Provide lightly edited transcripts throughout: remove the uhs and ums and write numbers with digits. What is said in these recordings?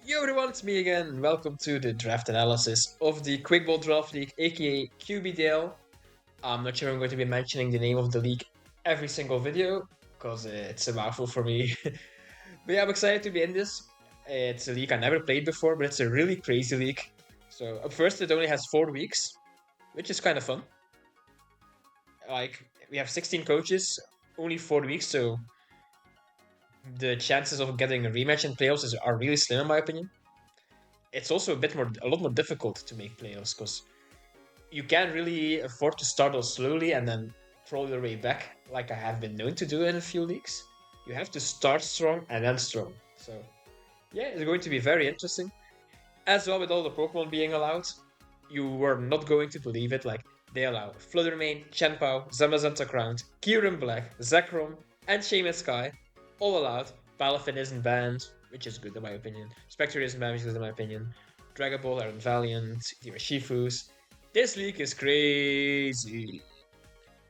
Yo everyone, it's me again. Welcome to the draft analysis of the Quick Ball Draft League, aka QBDL. I'm not sure I'm going to be mentioning the name of the league every single video, because it's a mouthful for me. But yeah, I'm excited to be in this. It's a league I never played before, but it's a really crazy league. So at first it only has 4 weeks, which is kind of fun. Like, we have 16 coaches, only 4 weeks, so the chances of getting a rematch in playoffs are really slim in my opinion. It's also a lot more difficult to make playoffs because you can't really afford to start off slowly and then throw your way back like I have been known to do in a few leagues. You have to start strong and then strong. So yeah, it's going to be very interesting. As well with all the Pokemon being allowed, you were not going to believe it. Like they allow Fluttermane, Chenpao, Zamazenta Crowned, Kyurem Black, Zekrom, and Shaman Sky, all allowed. Palafin isn't banned, which is good in my opinion. Spectre isn't banned, which is good in my opinion. Dragon Ball, Iron Valiant, Shifus. This league is crazy.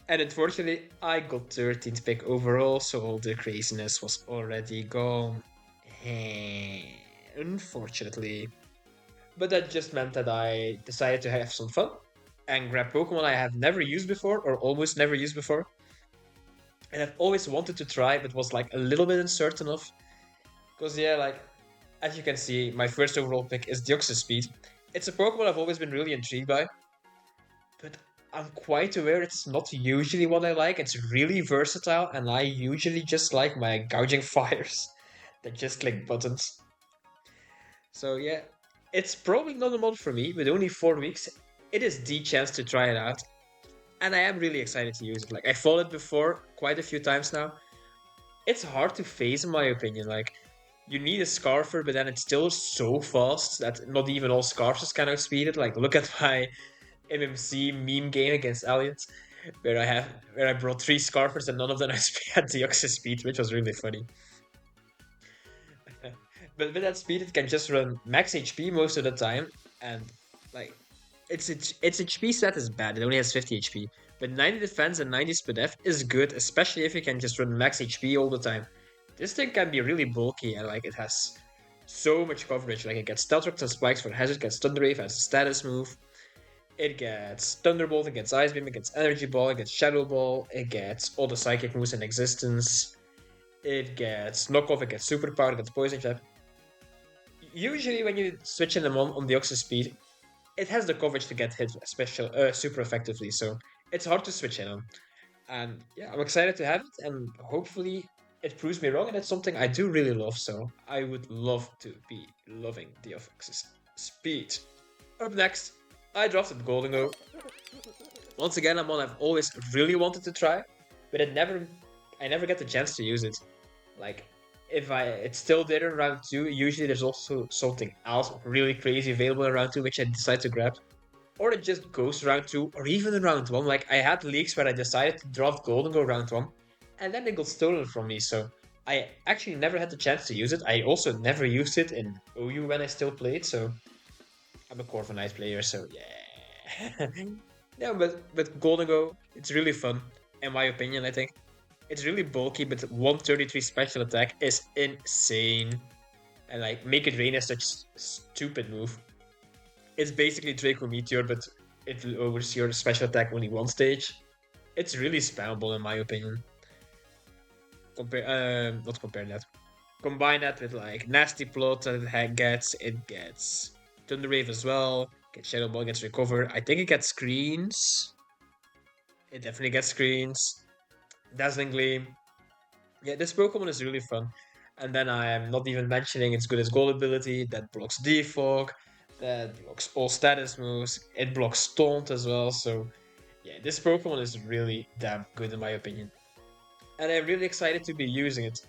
And unfortunately, I got 13th pick overall, so all the craziness was already gone. Unfortunately. But that just meant that I decided to have some fun and grab Pokemon I have never used before, or almost never used before. And I've always wanted to try, but was like a little bit uncertain of. Because, yeah, like, as you can see, my first overall pick is Deoxyspeed. It's a Pokemon I've always been really intrigued by, but I'm quite aware it's not usually what I like. It's really versatile, and I usually just like my gouging fires that just click buttons. So yeah, it's probably not a mod for me, but only 4 weeks. It is the chance to try it out, and I am really excited to use it. Like I fought it before quite a few times now. It's hard to phase in my opinion. Like you need a Scarfer, but then it's still so fast that not even all Scarfers can outspeed it. Like look at my MMC meme game against Elliot, where I brought 3 Scarfers and none of them had the Oxys speed, which was really funny. But with that speed, it can just run max HP most of the time, and like its HP stat is bad. It only has 50 HP, but 90 defense and 90 speed F is good, especially if you can just run max HP all the time. This thing can be really bulky, and like it has so much coverage. Like it gets Stealth Rock and Spikes for Hazard, gets Thunder Wave as a status move. It gets Thunderbolt, it gets Ice Beam, it gets Energy Ball, it gets Shadow Ball, it gets all the Psychic moves in existence. It gets Knockoff, it gets Superpower, it gets Poison Jab. Usually when you switch them on the Oxys speed, it has the coverage to get hit super effectively, so it's hard to switch in on. And yeah, I'm excited to have it, and hopefully it proves me wrong, and it's something I do really love, so I would love to be loving the Oxys speed. Up next, I drafted Goldengo. Once again, I'm one I've always really wanted to try, but I never get the chance to use it. Like, if it's still there in round 2, usually there's also something else really crazy available in round 2, which I decide to grab. Or it just goes round 2, or even in round 1. Like, I had leagues where I decided to draft Goldengo round 1, and then it got stolen from me, so I actually never had the chance to use it. I also never used it in OU when I still played, so I'm a Corviknight player, so yeah. Yeah, but Golden Go, it's really fun, in my opinion, I think. It's really bulky, but 133 special attack is insane. And like, Make It Rain is such a stupid move. It's basically Draco Meteor, but it lowers your special attack only one stage. It's really spammable, in my opinion. Not compare that. Combine that with like Nasty Plot that it gets Thunder Wave as well. Gets Shadow Ball, gets Recover. I think it gets Screens. It definitely gets Screens. Dazzling Gleam. Yeah, this Pokemon is really fun. And then I am not even mentioning its good as gold ability that blocks Defog, that blocks all status moves. It blocks Taunt as well. So yeah, this Pokemon is really damn good in my opinion. And I'm really excited to be using it.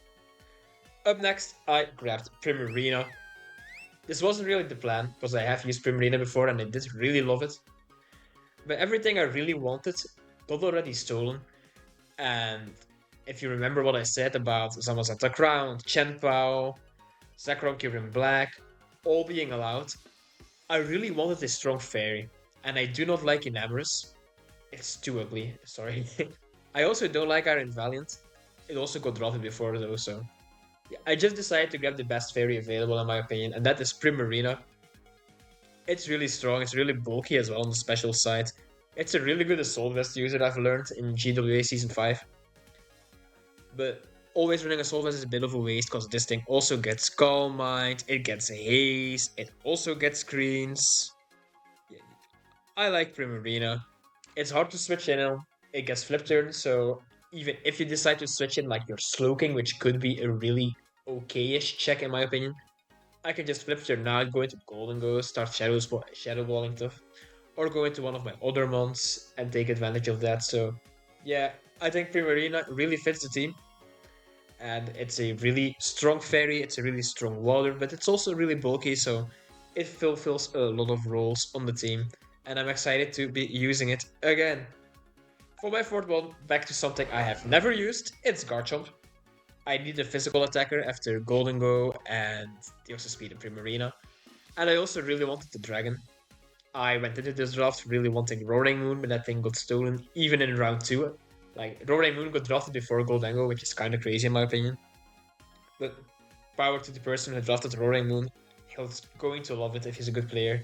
Up next, I grabbed Primarina. This wasn't really the plan, because I have used Primarina before and I did really love it. But everything I really wanted got already stolen. And if you remember what I said about Zamazenta Crown, Chenpao, Zekrom Kyurem Black, all being allowed, I really wanted a strong fairy. And I do not like Enamorous. It's too ugly, sorry. I also don't like Iron Valiant. It also got drafted before though, so I just decided to grab the best fairy available in my opinion, and that is Primarina. It's really strong, it's really bulky as well on the special side. It's a really good Assault Vest user I've learned in GWA Season 5. But always running Assault Vest is a bit of a waste because this thing also gets Calm Mind, it gets Haze, it also gets Screens. Yeah, I like Primarina. It's hard to switch in on. It gets flip turn, so even if you decide to switch in like your Slowking, which could be a really okay-ish check in my opinion, I can just flip turn now, go into Golden Ghost, start Shadow Balling stuff, or go into one of my other mons and take advantage of that. So yeah, I think Primarina really fits the team. And it's a really strong fairy, it's a really strong water, but it's also really bulky, so it fulfills a lot of roles on the team. And I'm excited to be using it again. For my fourth one, back to something I have never used, it's Garchomp. I need a physical attacker after Golden Go and Deoxys Speed and Primarina. And I also really wanted the Dragon. I went into this draft really wanting Roaring Moon, but that thing got stolen even in round 2. Like, Roaring Moon got drafted before Golden Go, which is kind of crazy in my opinion. But power to the person who drafted Roaring Moon. He's going to love it if he's a good player.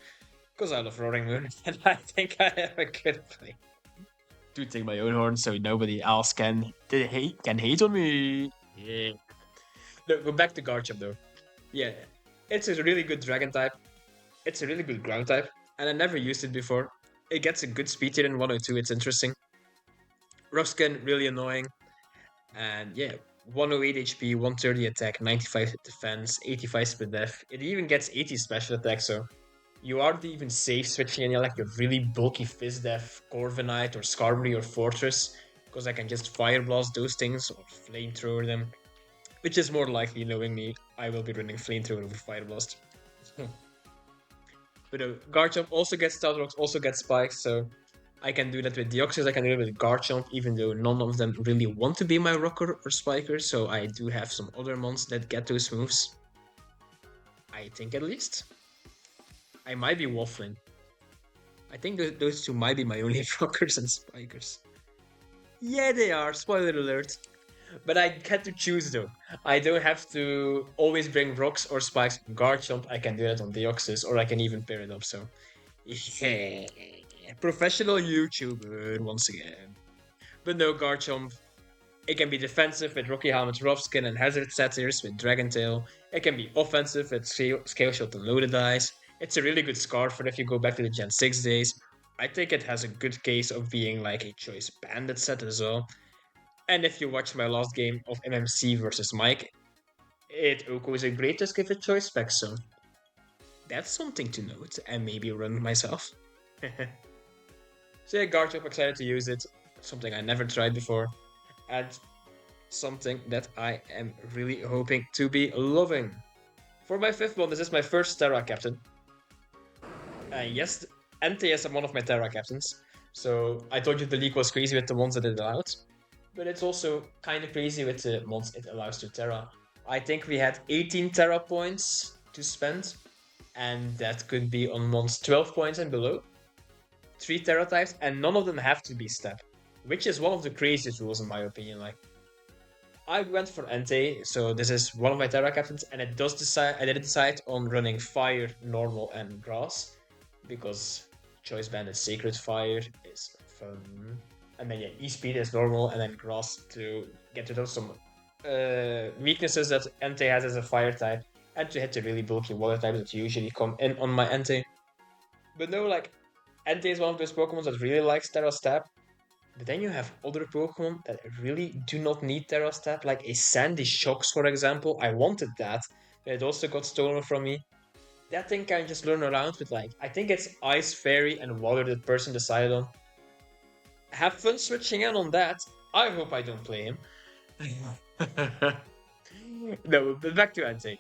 Because I love Roaring Moon, and I think I have a good play. To take my own horn so nobody else can hate on me. Yeah. No, go back to Garchomp though. Yeah, it's a really good dragon type. It's a really good ground type, and I never used it before. It gets a good speed tier in 102, it's interesting. Rough skin, really annoying. And yeah, 108 HP, 130 attack, 95 defense, 85 speed def. It even gets 80 special attack, so you aren't even safe switching any like your really bulky Fizz Def, Corviknight, or Skarmory or Fortress, because I can just Fire Blast those things or Flamethrower them, which is more likely, knowing me, I will be running Flamethrower over Fire Blast. But Garchomp also gets Stealth Rocks, also gets Spikes, so I can do that with Deoxys, I can do it with Garchomp, even though none of them really want to be my Rocker or Spiker, so I do have some other mons that get those moves. I think at least. I might be waffling. I think those two might be my only Rockers and Spikers. Yeah, they are, spoiler alert. But I had to choose though. I don't have to always bring Rocks or Spikes on Garchomp, I can do that on Deoxys, or I can even pair it up, so... Yeah, professional YouTuber once again. But no, Garchomp, it can be defensive with Rocky Helmet, Rough Skin, and Hazard Satyrs with Dragon Tail. It can be offensive with Scale Shot and Loaded Eyes. It's a really good scarf for if you go back to the Gen 6 days. I think it has a good case of being like a choice bandit set as well. And if you watch my last game of MMC versus Mike, it Oko is a great risk if it choice spec, so that's something to note and maybe run myself. So yeah, Garchomp, excited to use it. Something I never tried before. And something that I am really hoping to be loving. For my fifth one, this is my first Terra captain. Yes, Entei is one of my Terra captains. So I told you the league was crazy with the ones that it allowed. But it's also kind of crazy with the mods it allows to Terra. I think we had 18 Terra points to spend. And that could be on mons 12 points and below. 3 Terra types, and none of them have to be step. Which is one of the craziest rules in my opinion. Like, I went for Entei, so this is one of my Terra captains, and it does decide. I did decide on running Fire, Normal, and Grass, because Choice Bandit Sacred Fire is fun, and then yeah, E-Speed is normal, and then Grass to get rid of some weaknesses that Entei has as a Fire type, and to hit the really bulky Water types that usually come in on my Entei. But no, like, Entei is one of those Pokemon that really likes Terra Stab. But then you have other Pokemon that really do not need Terra Stab, like a Sandy Shocks, for example. I wanted that, but it also got stolen from me. That thing can just learn around with, like, I think it's Ice, Fairy, and Water that person decided on. Have fun switching in on that. I hope I don't play him. No, but back to Entei.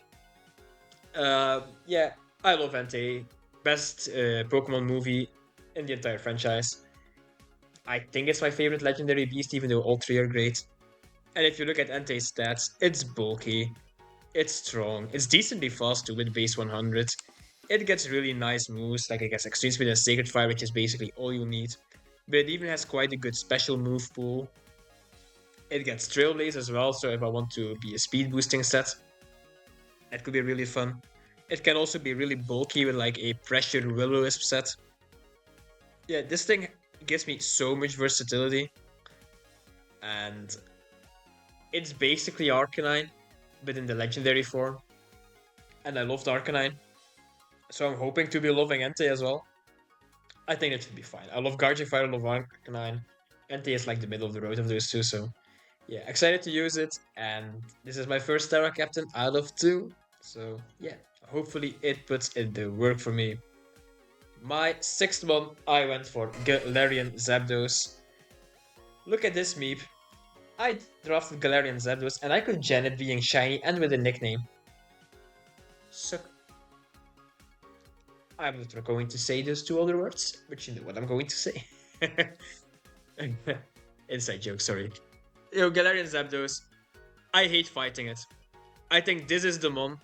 Yeah, I love Entei. Best Pokemon movie in the entire franchise. I think it's my favorite legendary beast, even though all three are great. And if you look at Entei's stats, it's bulky, it's strong, it's decently fast too with base 100. It gets really nice moves, like it gets Extreme Speed and Sacred Fire, which is basically all you need. But it even has quite a good special move pool. It gets Trailblaze as well, so if I want to be a speed boosting set. That could be really fun. It can also be really bulky with like a pressured will-o-wisp set. Yeah, this thing gives me so much versatility, and it's basically Arcanine, but in the legendary form. And I loved Arcanine, so I'm hoping to be loving Entei as well. I think it should be fine. I love Gardevoir, I love Arcanine. Entei is like the middle of the road of those two, so yeah, excited to use it. And this is my first Terra Captain out of two, so yeah, hopefully it puts in the work for me. My sixth one, I went for Galarian Zapdos. Look at this meep. I drafted Galarian Zapdos and I could gen it being shiny and with a nickname. So I'm not going to say those two other words, but you know what I'm going to say. Inside joke, sorry. Yo, Galarian Zapdos, I hate fighting it. I think this is the one,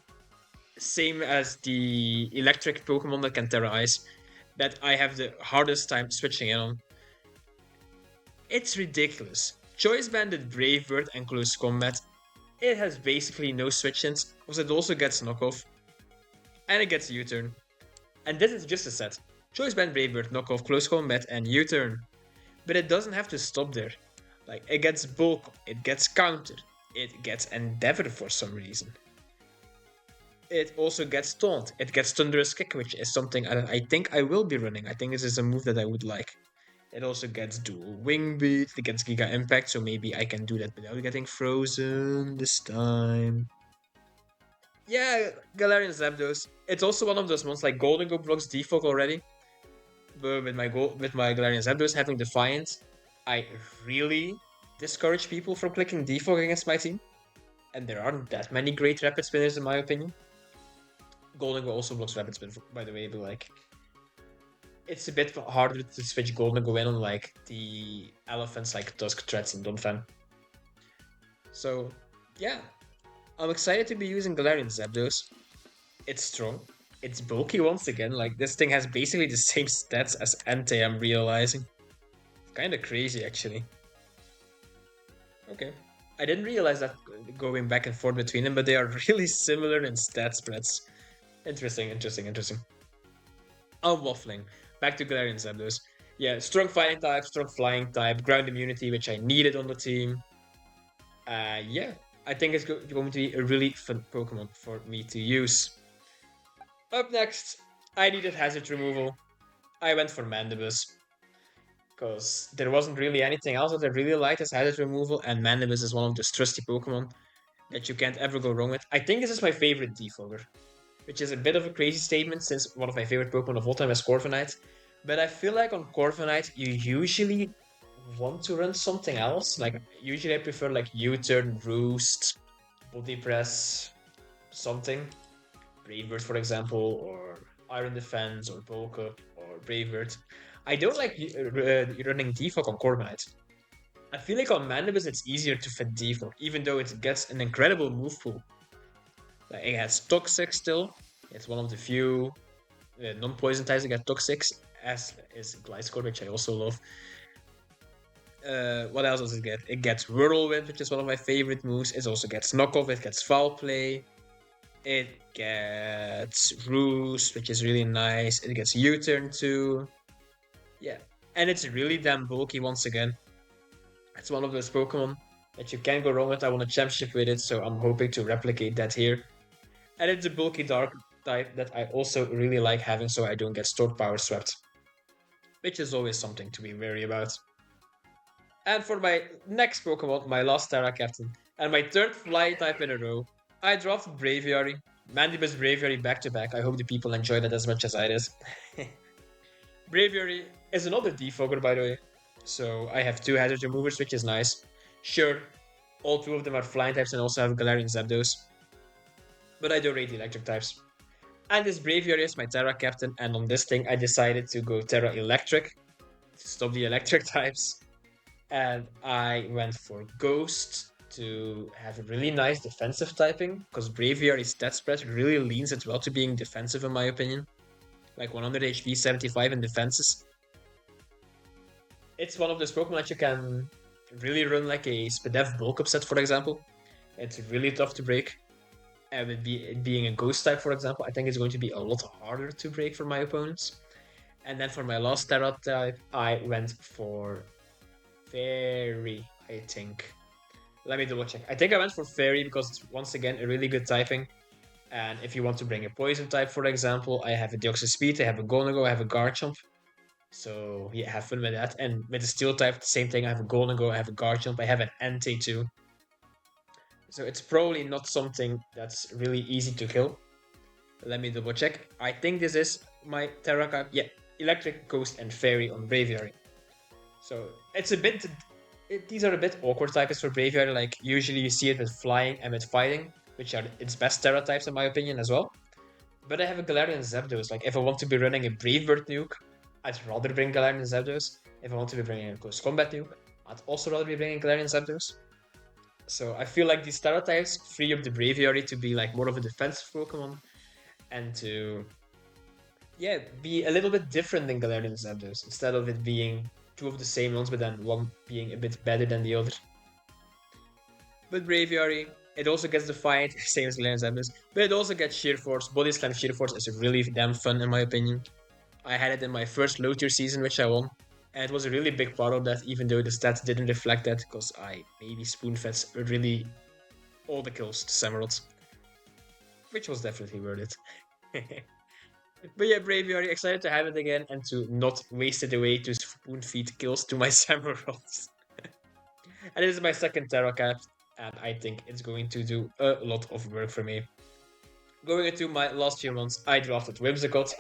same as the electric Pokemon that can Terra Ice, that I have the hardest time switching in on. It's ridiculous. Choice Banded Brave Bird and Close Combat, it has basically no switch-ins, because it also gets knockoff, and it gets U-turn. And this is just a set. Choice Band Brave Bird, knockoff, Close Combat, and U-turn. But it doesn't have to stop there. Like, it gets Bulk, it gets Counter, it gets Endeavor for some reason. It also gets Taunt, it gets Thunderous Kick, which is something I think I will be running. I think this is a move that I would like. It also gets Dual Wing Beat, it gets Giga Impact, so maybe I can do that without getting frozen this time. Yeah, Galarian Zapdos. It's also one of those ones like Golden Go blocks Defog already. But with my Galarian Zapdos having Defiance, I really discourage people from clicking Defog against my team. And there aren't that many great Rapid Spinners in my opinion. Golden Go also blocks Rapid Spin, by the way, but like it's a bit harder to switch Golden Go in on like the elephants like Tusk, Threats, and Donphan. So yeah, I'm excited to be using Galarian Zapdos. It's strong. It's bulky once again. Like this thing has basically the same stats as Entei, I'm realizing. Kind of crazy actually. Okay. I didn't realize that going back and forth between them, but they are really similar in stat spreads. Interesting, interesting, interesting. I'm waffling. Back to Galarian Zapdos. Yeah, strong fighting type, strong flying type, ground immunity, which I needed on the team. Yeah, I think it's going to be a really fun Pokemon for me to use. Up next, I needed hazard removal. I went for Mandibus. Because there wasn't really anything else that I really liked as hazard removal, and Mandibus is one of those trusty Pokemon that you can't ever go wrong with. I think this is my favorite Defogger, which is a bit of a crazy statement since one of my favorite Pokemon of all time is Corviknight. But I feel like on Corviknight, you usually want to run something else. Like, usually I prefer like U-turn, Roost, Body Press, something. Brave Bird, for example, or Iron Defense, or Bulk Up, or Brave Bird. I don't like running Defog on Corviknight. I feel like on Mandibus it's easier to fit Defog, even though it gets an incredible move pool. Like, it has Toxic still. It's one of the few non-poison types that get Toxic, as is Gliscor, which I also love. What else does it get? It gets Whirlwind, which is one of my favorite moves. It also gets Knockoff, it gets Foul Play. It gets Roost, which is really nice. It gets U-turn too. Yeah. And it's really damn bulky once again. It's one of those Pokemon that you can't go wrong with. I won a championship with it, so I'm hoping to replicate that here. And it's a bulky dark type that I also really like having so I don't get stored power swept. Which is always something to be wary about. And for my next Pokemon, my last Terra Captain, and my third fly type in a row, I drafted Braviary. Mandibus Braviary back to back. I hope the people enjoyed it as much as I did. Braviary is another Defogger, by the way. So I have two hazard removers, which is nice. Sure, all two of them are flying types and also have Galarian Zapdos. But I do rate the electric types. And this Braviary is my Terra Captain, and on this thing I decided to go Terra Electric to stop the electric types. And I went for Ghost to have a really nice defensive typing, because Braviary's stat spread really leans it well to being defensive in my opinion. Like 100 HP, 75 in defenses. It's one of those Pokemon that you can really run like a Spadef bulk up set, for example. It's really tough to break. with it being a ghost type, for example, I think it's going to be a lot harder to break for my opponents. And then for my last Terra type, I went for Fairy, I think. Let me double check. I think I went for Fairy because it's once again a really good typing. And if you want to bring a poison type, for example, I have a Deoxys Speed, I have a Gonago, I have a Garchomp. So yeah, have fun with that. And with the Steel type, the same thing. I have a Gonago, I have a Garchomp, I have an Entei too. So it's probably not something that's really easy to kill. Let me double check. I think this is my Terra type. Yeah, Electric, Ghost, and Fairy on Braviary. So it's a bit. These are a bit awkward types for Braviary. Like usually you see it with Flying and with Fighting, which are its best Terra types in my opinion as well. But I have a Galarian Zapdos. Like if I want to be running a Brave Bird nuke, I'd rather bring Galarian Zapdos. If I want to be bringing a Close Combat nuke, I'd also rather be bringing Galarian Zapdos. So I feel like these Terra types free up the Braviary to be like more of a defensive Pokemon and to be a little bit different than Galarian Zapdos instead of it being two of the same ones, but then one being a bit better than the other. But Braviary, it also gets Defiant, same as Galarian Zapdos, but it also gets Sheer Force. Body Slam Sheer Force is really damn fun in my opinion. I had it in my first low tier season, which I won. And it was a really big part of that, even though the stats didn't reflect that, because I maybe spoon-fed really all the kills to Samurott, which was definitely worth it. But yeah, Braviary, excited to have it again and to not waste it away to spoon feed kills to my Samurotts. And this is my second Terra Cap, and I think it's going to do a lot of work for me. Going into my last few months, I drafted Whimsicott.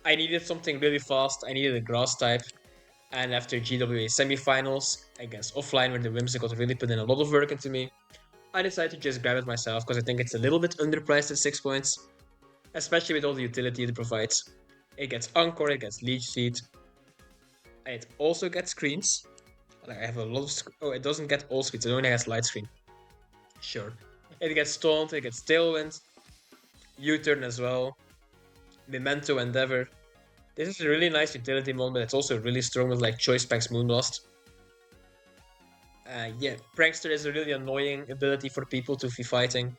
I needed something really fast, I needed a grass type, and after GWA semifinals against offline, where the Whimsicott really put in a lot of work into me, I decided to just grab it myself because I think it's a little bit underpriced at 6 points, especially with all the utility it provides. It gets Encore, it gets Leech Seed, it also gets screens. Like I have a lot of. Oh, it doesn't get all screens, it only has Light Screen. Sure. It gets Taunt, it gets Tailwind, U-Turn as well, Memento Endeavor. This is a really nice utility mod, but it's also really strong with like Choice Specs Moonblast. Yeah, Prankster is a really annoying ability for people to be fighting,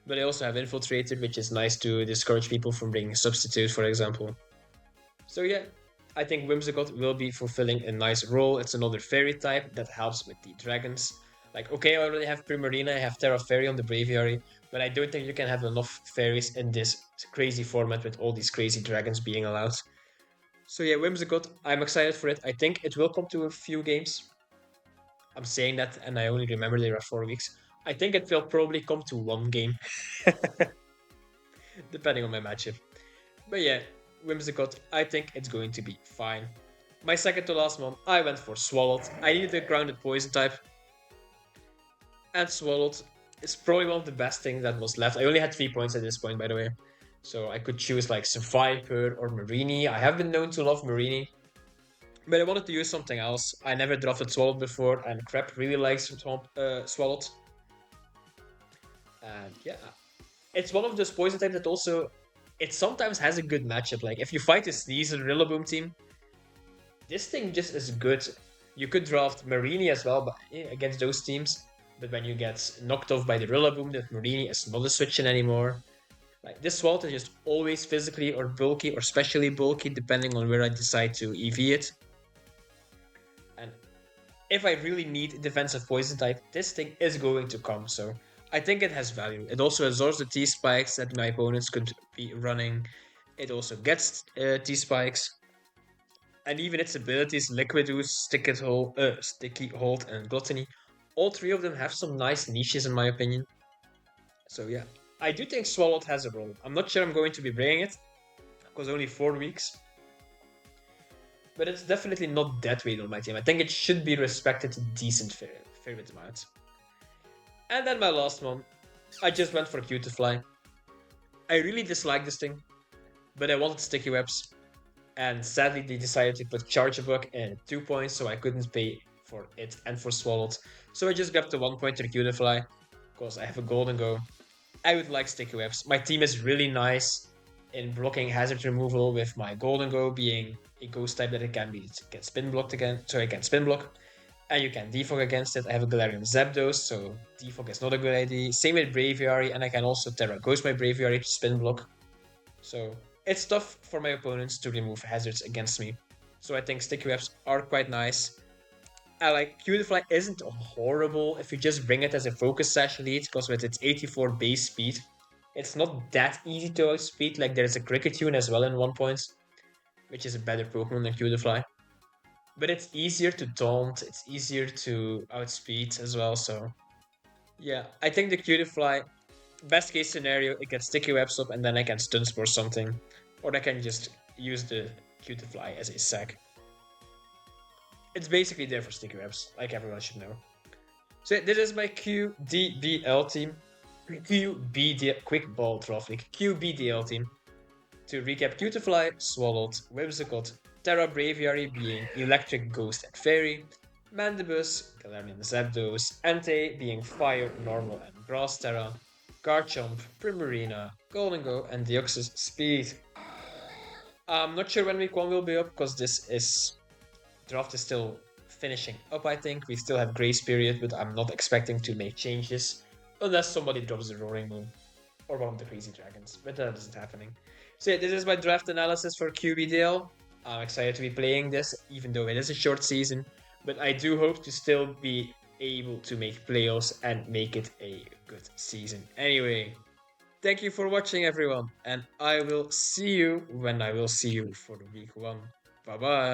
but I also have Infiltrator, which is nice to discourage people from bringing Substitute, for example. So yeah, I think Whimsicott will be fulfilling a nice role. It's another fairy type that helps with the dragons. Like, okay, I already have Primarina, I have Terra Fairy on the Braviary, but I don't think you can have enough fairies in this crazy format with all these crazy dragons being allowed. So yeah, Whimsicott, I'm excited for it. I think it will come to a few games. I'm saying that, and I only remember there are 4 weeks. I think it will probably come to one game, depending on my matchup. But yeah, Whimsicott, I think it's going to be fine. My second to last one, I went for Swallowed. I needed a grounded poison type. And Swallowed is probably one of the best things that was left. I only had 3 points at this point, by the way. So I could choose like Survivor or Marini. I have been known to love Marini. But I wanted to use something else. I never drafted Swallowed before, and Crap really likes Swallowed. And yeah, it's one of those poison types that also, it sometimes has a good matchup. Like if you fight a Sneasel Rillaboom team, this thing just is good. You could draft Marini as well but against those teams, but when you get knocked off by the Rillaboom, that Marini is not a switch-in anymore. Like this Swallowed is just always physically or bulky or specially bulky depending on where I decide to EV it. And if I really need defensive poison type, this thing is going to come, so I think it has value. It also absorbs the T-Spikes that my opponents could be running. It also gets T-Spikes. And even its abilities, Liquid Ooze, Sticky Hold, and Gluttony, all 3 of them have some nice niches in my opinion. So yeah, I do think Swallowed has a role. I'm not sure I'm going to be bringing it, because only 4 weeks. But it's definitely not that weight on my team. I think it should be respected to decent fair bit amount. And then my last one, I just went for Cutiefly. I really dislike this thing, but I wanted Sticky Webs. And sadly, they decided to put Charjabug in 2 points, so I couldn't pay for it and for Swallowed. So I just grabbed the 1-pointer Cutiefly, because I have a Golden Go. I would like Sticky Webs. My team is really nice in blocking hazard removal, with my Golden Go being a ghost type that it can get spin blocked again, so I can spin block. And you can defog against it. I have a Galarian Zapdos, so defog is not a good idea. Same with Braviary, and I can also Terra Ghost my Braviary to spin block. So it's tough for my opponents to remove hazards against me. So I think Sticky Webs are quite nice. I like Qtify isn't horrible if you just bring it as a focus sash lead, because with its 84 base speed, it's not that easy to outspeed. Like there's a Cricketune as well in 1 point, which is a better Pokemon than Qtify. But it's easier to taunt, it's easier to outspeed as well, so yeah, I think the Qtify, best case scenario, it gets Sticky Webs up and then I can Stun Spore something. Or I can just use the Qtify as a sack. It's basically there for Sticky Webs, like everyone should know. So this is my QDBL team. QBDL, quick ball traffic. QBDL team. To recap, Cutiefly, Swallowed, Whimsicott, Terra Braviary being Electric, Ghost, and Fairy, Mandibus, Galarian Zapdos, Entei being Fire, Normal, and Grass Terra, Garchomp, Primarina, Golden Go, and Deoxys Speed. I'm not sure when week 1 will be up because draft is still finishing up, I think. We still have grace period, but I'm not expecting to make changes unless somebody drops the Roaring Moon or one of the Crazy Dragons, but that isn't happening. So yeah, this is my draft analysis for QBDL. I'm excited to be playing this, even though it is a short season, but I do hope to still be able to make playoffs and make it a good season. Anyway, thank you for watching, everyone, and I will see you when I will see you for the week 1. Bye bye.